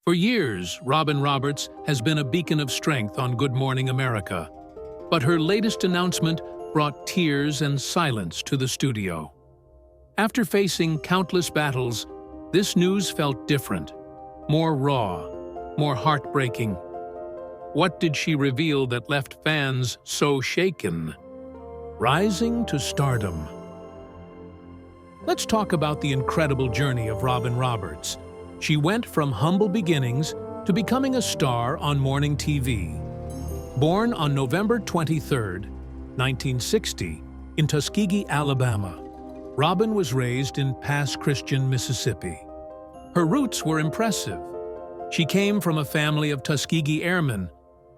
For years, Robin Roberts has been a beacon of strength on Good Morning America. But her latest announcement brought tears and silence to the studio. After facing countless battles, this news felt different, more raw, more heartbreaking. What did she reveal that left fans so shaken? Rising to stardom. Let's talk about the incredible journey of Robin Roberts. She went from humble beginnings to becoming a star on morning TV. Born on November 23, 1960, in Tuskegee, Alabama, Robin was raised in Pass Christian, Mississippi. Her roots were impressive. She came from a family of Tuskegee Airmen,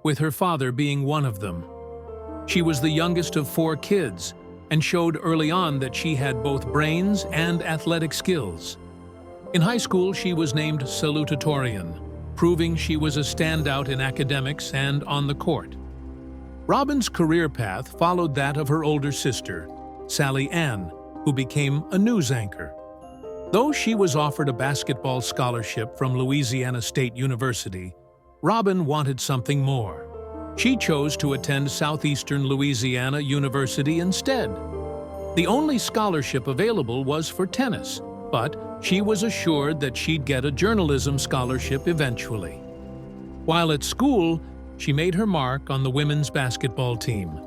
with her father being one of them. She was the youngest of 4 kids and showed early on that she had both brains and athletic skills. In high school, she was named salutatorian, proving she was a standout in academics and on the court. Robin's career path followed that of her older sister, Sally Ann, who became a news anchor. Though she was offered a basketball scholarship from Louisiana State University, Robin wanted something more. She chose to attend Southeastern Louisiana University instead. The only scholarship available was for tennis, but she was assured that she'd get a journalism scholarship eventually. While at school, she made her mark on the women's basketball team,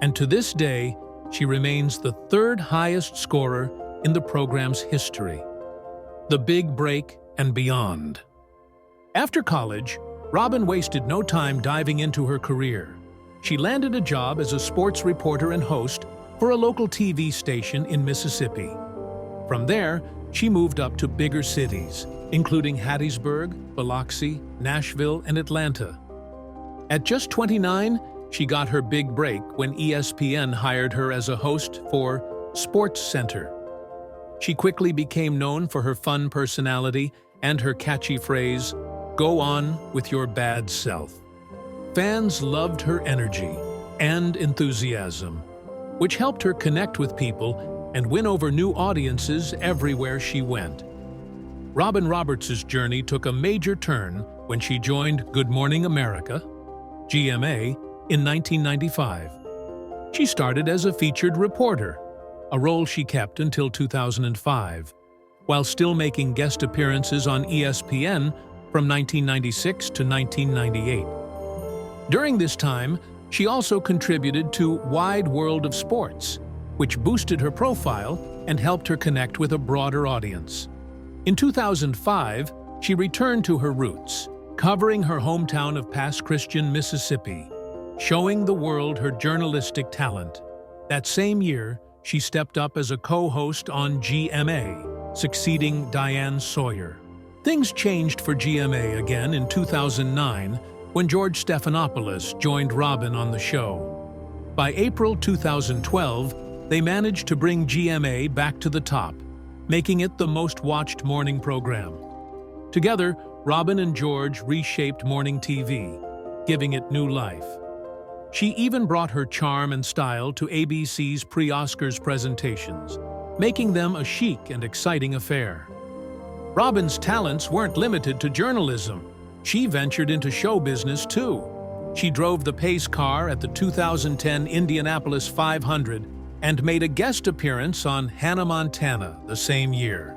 and to this day, she remains the 3rd highest scorer in the program's history. The big break and beyond. After college, Robin wasted no time diving into her career. She landed a job as a sports reporter and host for a local TV station in Mississippi. From there, she moved up to bigger cities, including Hattiesburg, Biloxi, Nashville, and Atlanta. At just 29, she got her big break when ESPN hired her as a host for Sports Center. She quickly became known for her fun personality and her catchy phrase, "Go on with your bad self." Fans loved her energy and enthusiasm, which helped her connect with people and win over new audiences everywhere she went. Robin Roberts' journey took a major turn when she joined Good Morning America, GMA, in 1995. She started as a featured reporter, a role she kept until 2005, while still making guest appearances on ESPN from 1996 to 1998. During this time, she also contributed to Wide World of Sports, which boosted her profile and helped her connect with a broader audience. In 2005, she returned to her roots, covering her hometown of Pass Christian, Mississippi, showing the world her journalistic talent. That same year, she stepped up as a co-host on GMA, succeeding Diane Sawyer. Things changed for GMA again in 2009 when George Stephanopoulos joined Robin on the show. By April 2012, they managed to bring GMA back to the top, making it the most-watched morning program. Together, Robin and George reshaped morning TV, giving it new life. She even brought her charm and style to ABC's pre-Oscars presentations, making them a chic and exciting affair. Robin's talents weren't limited to journalism. She ventured into show business too. She drove the pace car at the 2010 Indianapolis 500 and made a guest appearance on Hannah Montana the same year.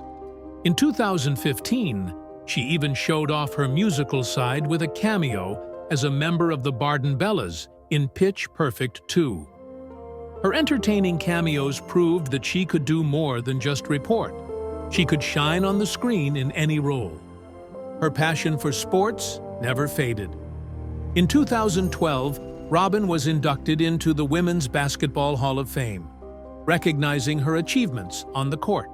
In 2015, she even showed off her musical side with a cameo as a member of the Barden Bellas in Pitch Perfect 2. Her entertaining cameos proved that she could do more than just report. She could shine on the screen in any role. Her passion for sports never faded. In 2012, Robin was inducted into the Women's Basketball Hall of Fame, recognizing her achievements on the court.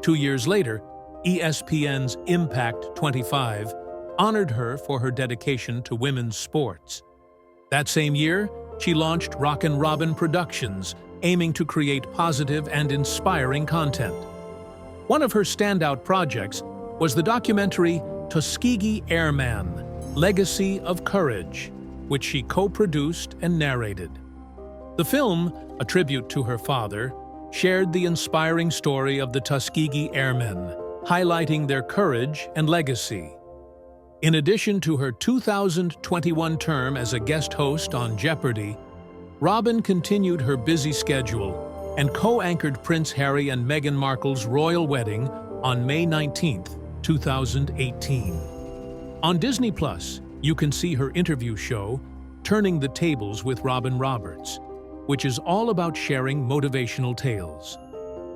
2 years later, ESPN's Impact 25 honored her for her dedication to women's sports. That same year, she launched Rockin' Robin Productions, aiming to create positive and inspiring content. One of her standout projects was the documentary Tuskegee Airman: Legacy of Courage, which she co-produced and narrated. The film, a tribute to her father, shared the inspiring story of the Tuskegee Airmen, highlighting their courage and legacy. In addition to her 2021 term as a guest host on Jeopardy! Robin continued her busy schedule and co-anchored Prince Harry and Meghan Markle's royal wedding on May 19, 2018. On Disney Plus, you can see her interview show, Turning the Tables with Robin Roberts, which is all about sharing motivational tales.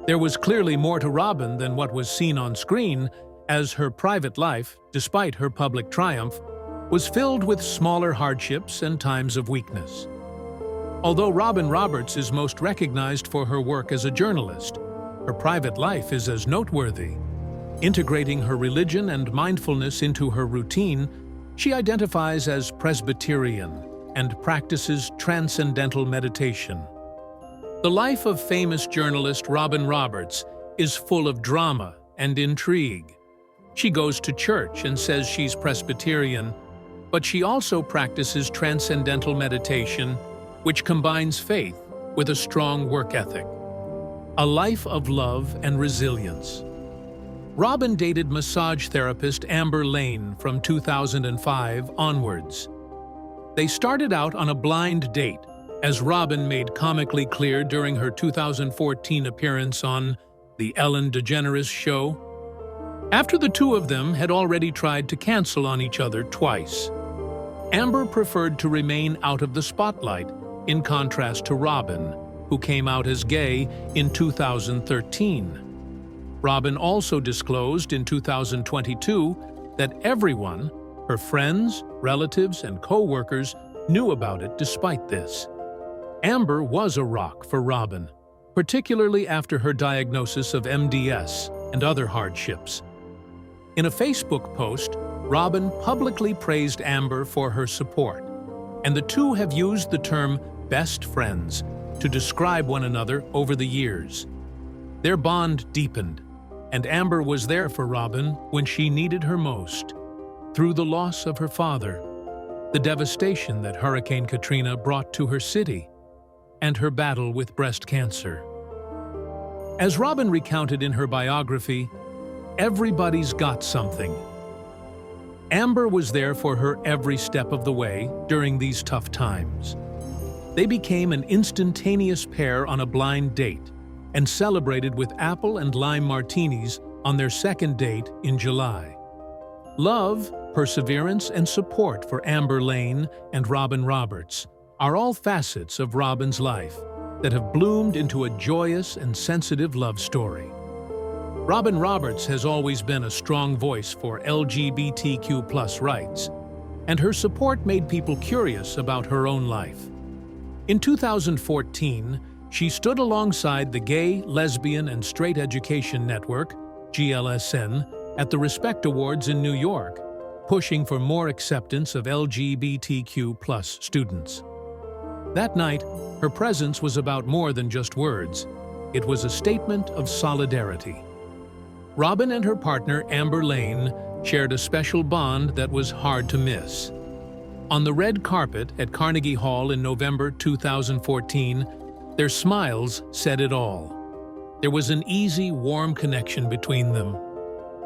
There was clearly more to Robin than what was seen on screen, as her private life, despite her public triumph, was filled with smaller hardships and times of weakness. Although Robin Roberts is most recognized for her work as a journalist, her private life is as noteworthy. Integrating her religion and mindfulness into her routine, she identifies as Presbyterian and practices transcendental meditation. The life of famous journalist Robin Roberts is full of drama and intrigue. She goes to church and says she's Presbyterian, but she also practices transcendental meditation, which combines faith with a strong work ethic. A life of love and resilience. Robin dated massage therapist Amber Lane from 2005 onwards. They started out on a blind date, as Robin made comically clear during her 2014 appearance on The Ellen DeGeneres Show. After the two of them had already tried to cancel on each other twice, Amber preferred to remain out of the spotlight, in contrast to Robin, who came out as gay in 2013. Robin also disclosed in 2022 that everyone, her friends, relatives, and co-workers, knew about it despite this. Amber was a rock for Robin, particularly after her diagnosis of MDS and other hardships. In a Facebook post, Robin publicly praised Amber for her support, and the two have used the term best friends to describe one another over the years. Their bond deepened, and Amber was there for Robin when she needed her most. Through the loss of her father, the devastation that Hurricane Katrina brought to her city, and her battle with breast cancer. As Robin recounted in her biography, "Everybody's got something." Amber was there for her every step of the way during these tough times. They became an instantaneous pair on a blind date and celebrated with apple and lime martinis on their second date in July. Love, perseverance, and support for Amber Lane and Robin Roberts are all facets of Robin's life that have bloomed into a joyous and sensitive love story. Robin Roberts has always been a strong voice for LGBTQ+ rights, and her support made people curious about her own life. In 2014, she stood alongside the Gay, Lesbian, and Straight Education Network, GLSN, at the Respect Awards in New York, pushing for more acceptance of LGBTQ+ students. That night, her presence was about more than just words. It was a statement of solidarity. Robin and her partner, Amber Lane, shared a special bond that was hard to miss. On the red carpet at Carnegie Hall in November 2014, their smiles said it all. There was an easy, warm connection between them.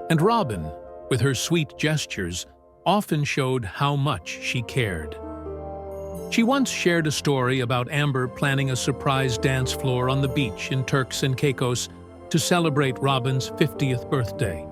And Robin, with her sweet gestures, often showed how much she cared. She once shared a story about Amber planning a surprise dance floor on the beach in Turks and Caicos to celebrate Robin's 50th birthday.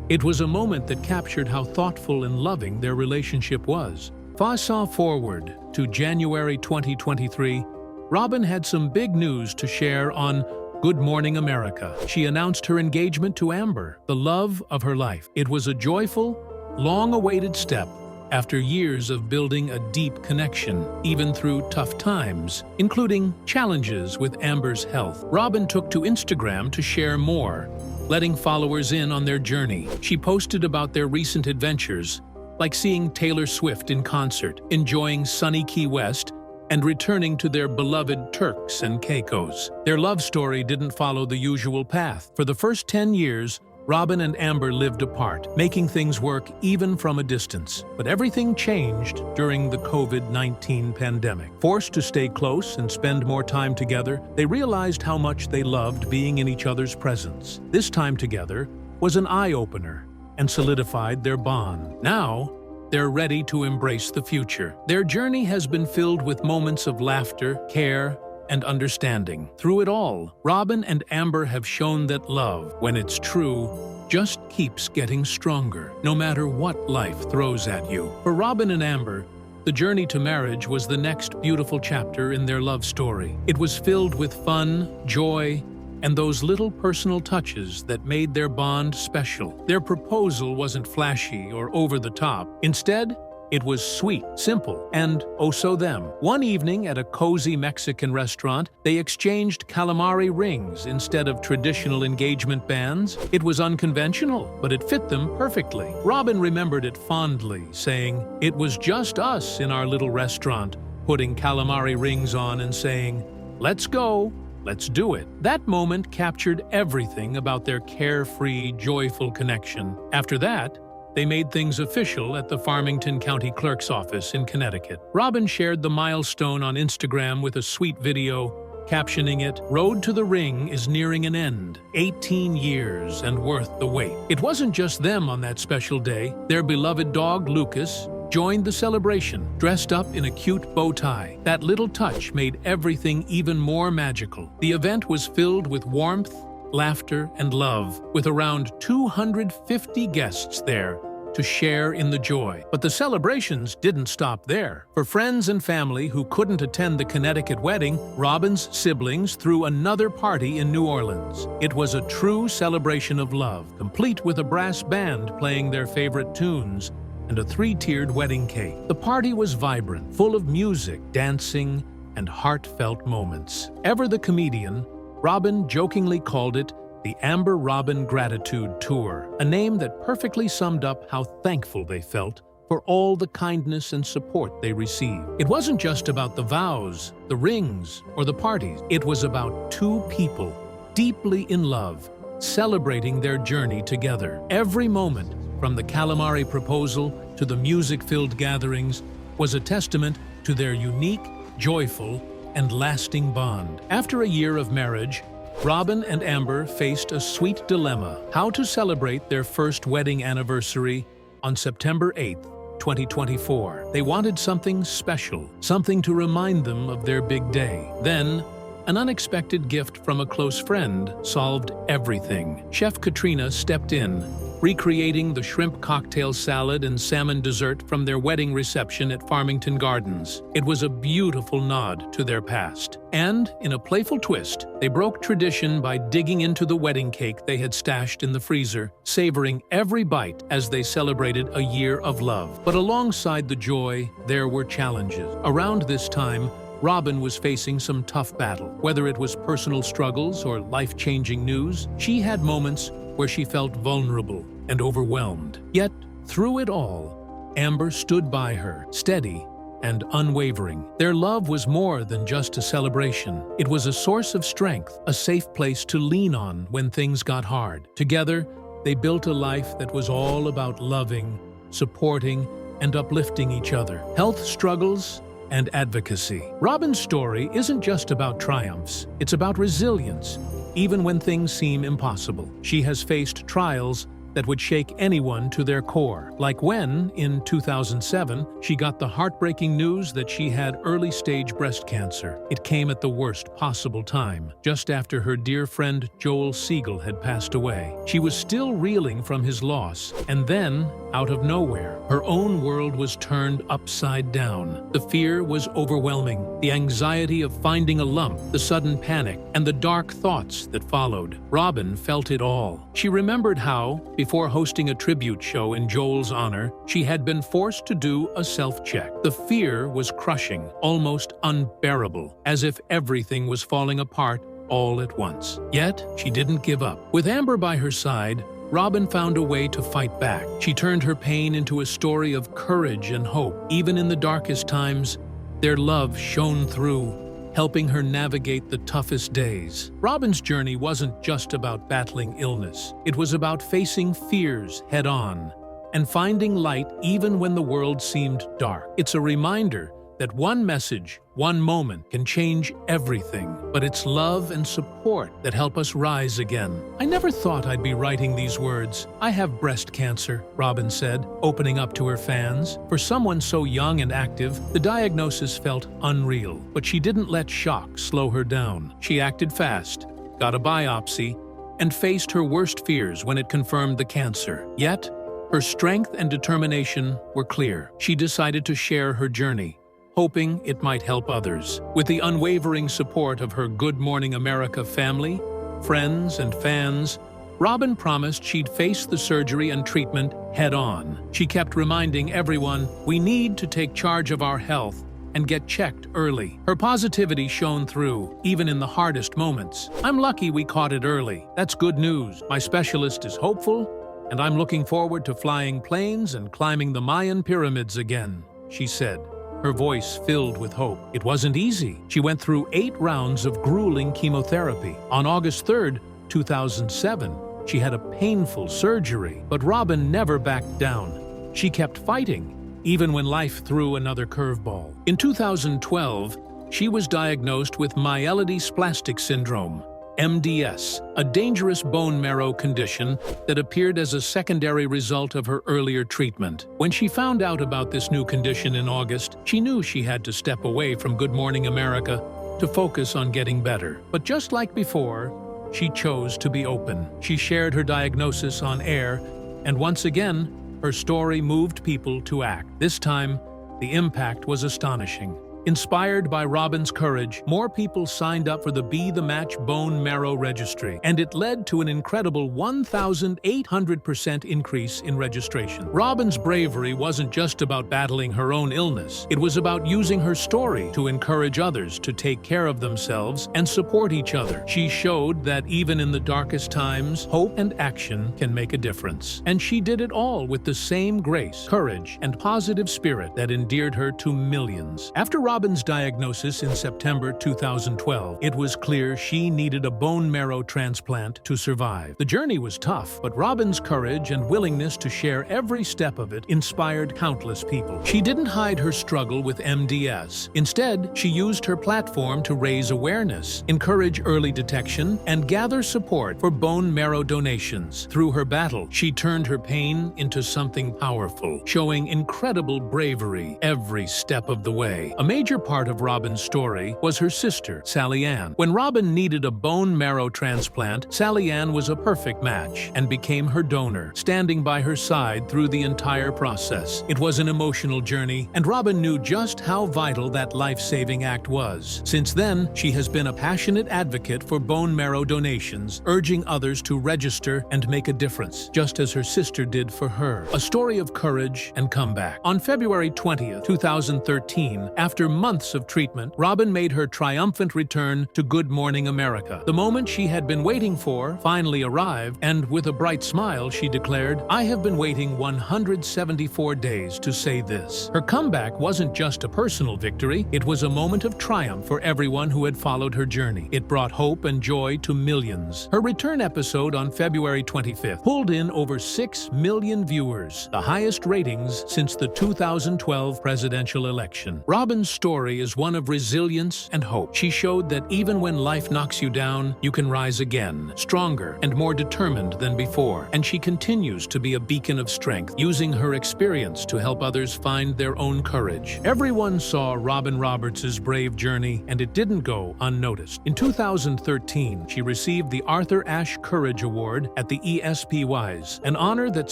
It was a moment that captured how thoughtful and loving their relationship was. Fast forward to January 2023, Robin had some big news to share on Good Morning America. She announced her engagement to Amber, the love of her life. It was a joyful, long-awaited step after years of building a deep connection, even through tough times, including challenges with Amber's health. Robin took to Instagram to share more, letting followers in on their journey. She posted about their recent adventures, like seeing Taylor Swift in concert, enjoying sunny Key West, and returning to their beloved Turks and Caicos. Their love story didn't follow the usual path. For the first 10 years, Robin and Amber lived apart, making things work even from a distance. But everything changed during the COVID-19 pandemic. Forced to stay close and spend more time together, they realized how much they loved being in each other's presence. This time together was an eye-opener, and solidified their bond. Now, they're ready to embrace the future. Their journey has been filled with moments of laughter, care, and understanding. Through it all, Robin and Amber have shown that love, when it's true, just keeps getting stronger, no matter what life throws at you. For Robin and Amber, the journey to marriage was the next beautiful chapter in their love story. It was filled with fun, joy, and those little personal touches that made their bond special. Their proposal wasn't flashy or over the top. Instead, it was sweet, simple, and oh so them. One evening at a cozy Mexican restaurant, they exchanged calamari rings instead of traditional engagement bands. It was unconventional, but it fit them perfectly. Robin remembered it fondly, saying, "It was just us in our little restaurant, putting calamari rings on and saying, 'Let's go, let's do it.'" That moment captured everything about their carefree, joyful connection. After that, they made things official at the Farmington County Clerk's office in Connecticut. Robin shared the milestone on Instagram with a sweet video, captioning it, "Road to the ring is nearing an end. 18 years and worth the wait." It wasn't just them on that special day. Their beloved dog, Lucas, joined the celebration, dressed up in a cute bow tie. That little touch made everything even more magical. The event was filled with warmth, laughter, and love, with around 250 guests there to share in the joy. But the celebrations didn't stop there. For friends and family who couldn't attend the Connecticut wedding, Robin's siblings threw another party in New Orleans. It was a true celebration of love, complete with a brass band playing their favorite tunes and a 3-tiered wedding cake. The party was vibrant, full of music, dancing, and heartfelt moments. Ever the comedian, Robin jokingly called it the Amber Robin Gratitude Tour, a name that perfectly summed up how thankful they felt for all the kindness and support they received. It wasn't just about the vows, the rings, or the parties. It was about two people, deeply in love, celebrating their journey together. Every moment, from the calamari proposal to the music-filled gatherings, was a testament to their unique, joyful, and lasting bond. After a year of marriage, Robin and Amber faced a sweet dilemma: how to celebrate their first wedding anniversary on September 8, 2024. They wanted something special, something to remind them of their big day. Then, an unexpected gift from a close friend solved everything. Chef Katrina stepped in, recreating the shrimp cocktail salad and salmon dessert from their wedding reception at Farmington Gardens. It was a beautiful nod to their past. And, in a playful twist, they broke tradition by digging into the wedding cake they had stashed in the freezer, savoring every bite as they celebrated a year of love. But alongside the joy, there were challenges. Around this time, Robin was facing some tough battle. Whether it was personal struggles or life-changing news, she had moments where she felt vulnerable and overwhelmed. Yet, through it all, Amber stood by her, steady and unwavering. Their love was more than just a celebration. It was a source of strength, a safe place to lean on when things got hard. Together, they built a life that was all about loving, supporting, and uplifting each other. Health struggles and advocacy. Robin's story isn't just about triumphs, it's about resilience. Even when things seem impossible, she has faced trials that would shake anyone to their core. Like when, in 2007, she got the heartbreaking news that she had early-stage breast cancer. It came at the worst possible time, just after her dear friend Joel Siegel had passed away. She was still reeling from his loss, and then, out of nowhere, her own world was turned upside down. The fear was overwhelming, the anxiety of finding a lump, the sudden panic, and the dark thoughts that followed. Robin felt it all. She remembered how, before hosting a tribute show in Joel's honor, she had been forced to do a self-check. The fear was crushing, almost unbearable, as if everything was falling apart all at once. Yet, she didn't give up. With Amber by her side, Robin found a way to fight back. She turned her pain into a story of courage and hope. Even in the darkest times, their love shone through, helping her navigate the toughest days. Robin's journey wasn't just about battling illness. It was about facing fears head-on and finding light even when the world seemed dark. It's a reminder that one message, one moment can change everything, but it's love and support that help us rise again. I never thought I'd be writing these words. I have breast cancer, Robin said, opening up to her fans. For someone so young and active, the diagnosis felt unreal, but she didn't let shock slow her down. She acted fast, got a biopsy, and faced her worst fears when it confirmed the cancer. Yet, her strength and determination were clear. She decided to share her journey, hoping it might help others. With the unwavering support of her Good Morning America family, friends, and fans, Robin promised she'd face the surgery and treatment head-on. She kept reminding everyone, we need to take charge of our health and get checked early. Her positivity shone through, even in the hardest moments. I'm lucky we caught it early. That's good news. My specialist is hopeful, and I'm looking forward to flying planes and climbing the Mayan pyramids again, she said, her voice filled with hope. It wasn't easy. She went through 8 rounds of grueling chemotherapy. On August 3rd, 2007, she had a painful surgery, but Robin never backed down. She kept fighting, even when life threw another curveball. In 2012, she was diagnosed with myelodysplastic syndrome, MDS, a dangerous bone marrow condition that appeared as a secondary result of her earlier treatment. When she found out about this new condition in August, she knew she had to step away from Good Morning America to focus on getting better. But just like before, she chose to be open. She shared her diagnosis on air, and once again, her story moved people to act. This time, the impact was astonishing. Inspired by Robin's courage, more people signed up for the Be the Match Bone Marrow Registry, and it led to an incredible 1,800% increase in registration. Robin's bravery wasn't just about battling her own illness. It was about using her story to encourage others to take care of themselves and support each other. She showed that even in the darkest times, hope and action can make a difference. And she did it all with the same grace, courage, and positive spirit that endeared her to millions. After Robin's diagnosis in September 2012, it was clear she needed a bone marrow transplant to survive. The journey was tough, but Robin's courage and willingness to share every step of it inspired countless people. She didn't hide her struggle with MDS. Instead, she used her platform to raise awareness, encourage early detection, and gather support for bone marrow donations. Through her battle, she turned her pain into something powerful, showing incredible bravery every step of the way. A major part of Robin's story was her sister, Sally Ann. When Robin needed a bone marrow transplant, Sally Ann was a perfect match and became her donor, standing by her side through the entire process. It was an emotional journey, and Robin knew just how vital that life-saving act was. Since then, she has been a passionate advocate for bone marrow donations, urging others to register and make a difference, just as her sister did for her. A story of courage and comeback. On February 20th, 2013, after months of treatment, Robin made her triumphant return to Good Morning America. The moment she had been waiting for finally arrived, and with a bright smile, she declared, "I have been waiting 174 days to say this." Her comeback wasn't just a personal victory, it was a moment of triumph for everyone who had followed her journey. It brought hope and joy to millions. Her return episode on February 25th pulled in over 6 million viewers, the highest ratings since the 2012 presidential election. Robin's story is one of resilience and hope. She showed that even when life knocks you down, you can rise again, stronger and more determined than before. And she continues to be a beacon of strength, using her experience to help others find their own courage. Everyone saw Robin Roberts' brave journey, and it didn't go unnoticed. In 2013, she received the Arthur Ashe Courage Award at the ESPYs, an honor that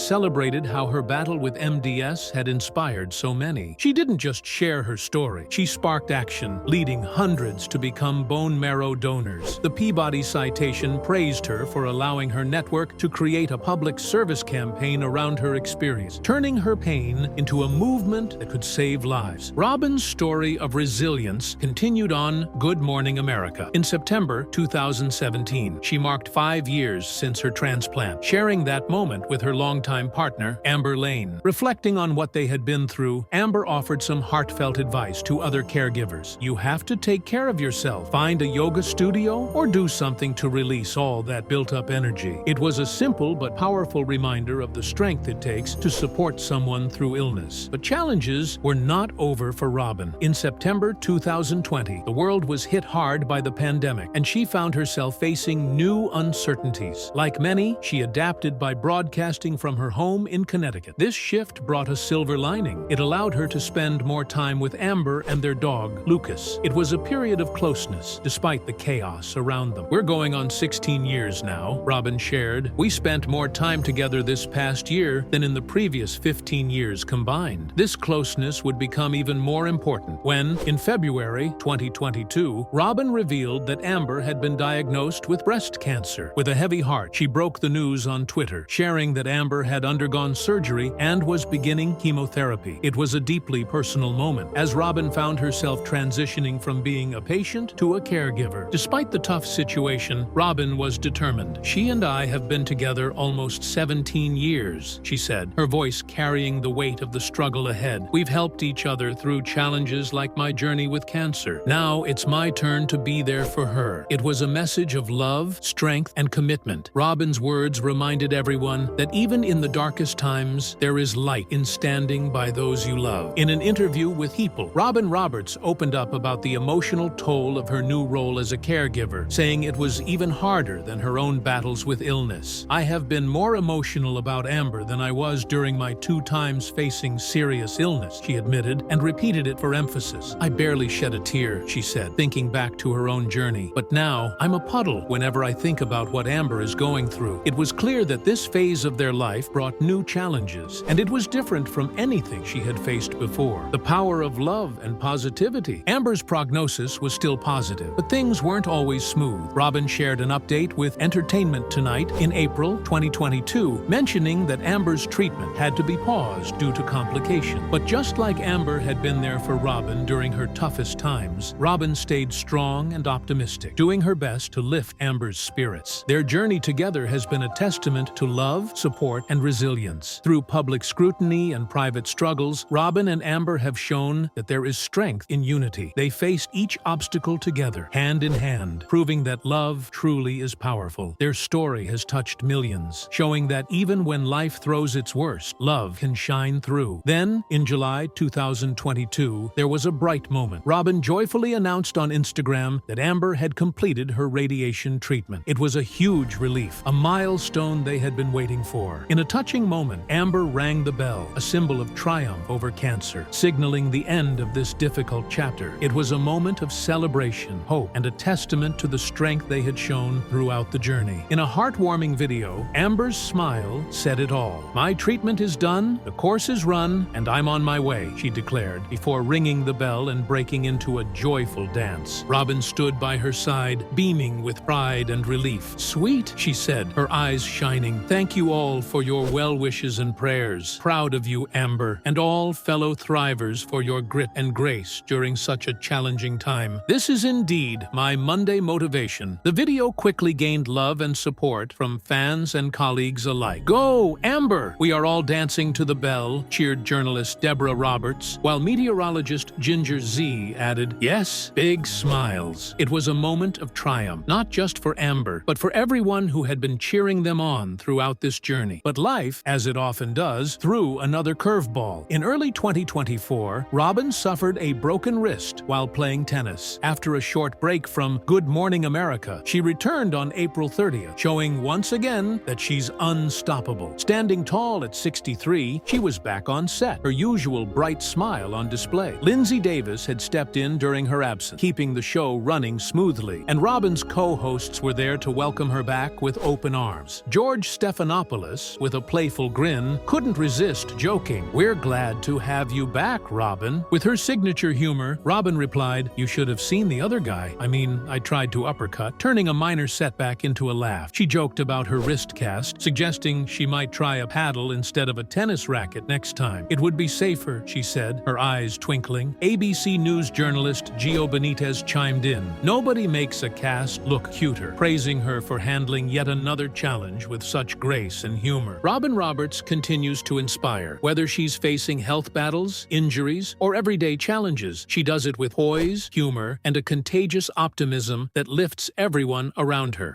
celebrated how her battle with MDS had inspired so many. She didn't just share her story. She sparked action, leading hundreds to become bone marrow donors. The Peabody Citation praised her for allowing her network to create a public service campaign around her experience, turning her pain into a movement that could save lives. Robin's story of resilience continued on Good Morning America. In September 2017, she marked 5 years since her transplant, sharing that moment with her longtime partner, Amber Lane. Reflecting on what they had been through, Amber offered some heartfelt advice to other caregivers. You have to take care of yourself. Find a yoga studio or do something to release all that built-up energy. It was a simple but powerful reminder of the strength it takes to support someone through illness. But challenges were not over for Robin. In September 2020, the world was hit hard by the pandemic, and she found herself facing new uncertainties. Like many, she adapted by broadcasting from her home in Connecticut. This shift brought a silver lining. It allowed her to spend more time with Amber and their dog, Lucas. It was a period of closeness, despite the chaos around them. "We're going on 16 years now," Robin shared. "We spent more time together this past year than in the previous 15 years combined." This closeness would become even more important when, in February 2022, Robin revealed that Amber had been diagnosed with breast cancer. With a heavy heart, she broke the news on Twitter, sharing that Amber had undergone surgery and was beginning chemotherapy. It was a deeply personal moment, as Robin found herself transitioning from being a patient to a caregiver. Despite the tough situation, Robin was determined. "She and I have been together almost 17 years, she said, her voice carrying the weight of the struggle ahead. "We've helped each other through challenges like my journey with cancer. Now it's my turn to be there for her." It was a message of love, strength, and commitment. Robin's words reminded everyone that even in the darkest times, there is light in standing by those you love. In an interview with People, Robin Roberts opened up about the emotional toll of her new role as a caregiver, saying it was even harder than her own battles with illness. "I have been more emotional about Amber than I was during my 2 times facing serious illness," she admitted, and repeated it for emphasis. "I barely shed a tear," she said, thinking back to her own journey. "But now, I'm a puddle whenever I think about what Amber is going through." It was clear that this phase of their life brought new challenges, and it was different from anything she had faced before. The power of love and positivity. Amber's prognosis was still positive, but things weren't always smooth. Robin shared an update with Entertainment Tonight in April 2022, mentioning that Amber's treatment had to be paused due to complications. But just like Amber had been there for Robin during her toughest times, Robin stayed strong and optimistic, doing her best to lift Amber's spirits. Their journey together has been a testament to love, support, and resilience. Through public scrutiny and private struggles, Robin and Amber have shown that there is strength in unity. They faced each obstacle together, hand in hand, proving that love truly is powerful. Their story has touched millions, showing that even when life throws its worst, love can shine through. Then, in July 2022, there was a bright moment. Robin joyfully announced on Instagram that Amber had completed her radiation treatment. It was a huge relief, a milestone they had been waiting for. In a touching moment, Amber rang the bell, a symbol of triumph over cancer, signaling the end of this difficult chapter. It was a moment of celebration, hope, and a testament to the strength they had shown throughout the journey. In a heartwarming video, Amber's smile said it all. "My treatment is done, the course is run, and I'm on my way," she declared, before ringing the bell and breaking into a joyful dance. Robin stood by her side, beaming with pride and relief. "Sweet," she said, her eyes shining. "Thank you all for your well wishes and prayers. Proud of you, Amber, and all fellow thrivers for your grit and grace during such a challenging time. This is indeed my Monday motivation." The video quickly gained love and support from fans and colleagues alike. "Go, Amber! We are all dancing to the bell," cheered journalist Deborah Roberts, while meteorologist Ginger Z added, "Yes, big smiles." It was a moment of triumph, not just for Amber, but for everyone who had been cheering them on throughout this journey. But life, as it often does, threw another curveball. In early 2024, Robin suffered a broken wrist while playing tennis. After a short break from Good Morning America, she returned on April 30th, showing once again that she's unstoppable. Standing tall at 63, she was back on set, her usual bright smile on display. Lindsay Davis had stepped in during her absence, keeping the show running smoothly, and Robin's co-hosts were there to welcome her back with open arms. George Stephanopoulos, with a playful grin, couldn't resist joking, "We're glad to have you back, Robin." With her signature humor, Robin replied, "You should have seen the other guy. I mean, I tried to uppercut," turning a minor setback into a laugh. She joked about her wrist cast, suggesting she might try a paddle instead of a tennis racket next time. "It would be safer," she said, her eyes twinkling. ABC News journalist Gio Benitez chimed in. "Nobody makes a cast look cuter," praising her for handling yet another challenge with such grace and humor. Robin Roberts continues to inspire, whether she's facing health battles, injuries, or everyday challenges. challenges, she does it with poise, humor, and a contagious optimism that lifts everyone around her.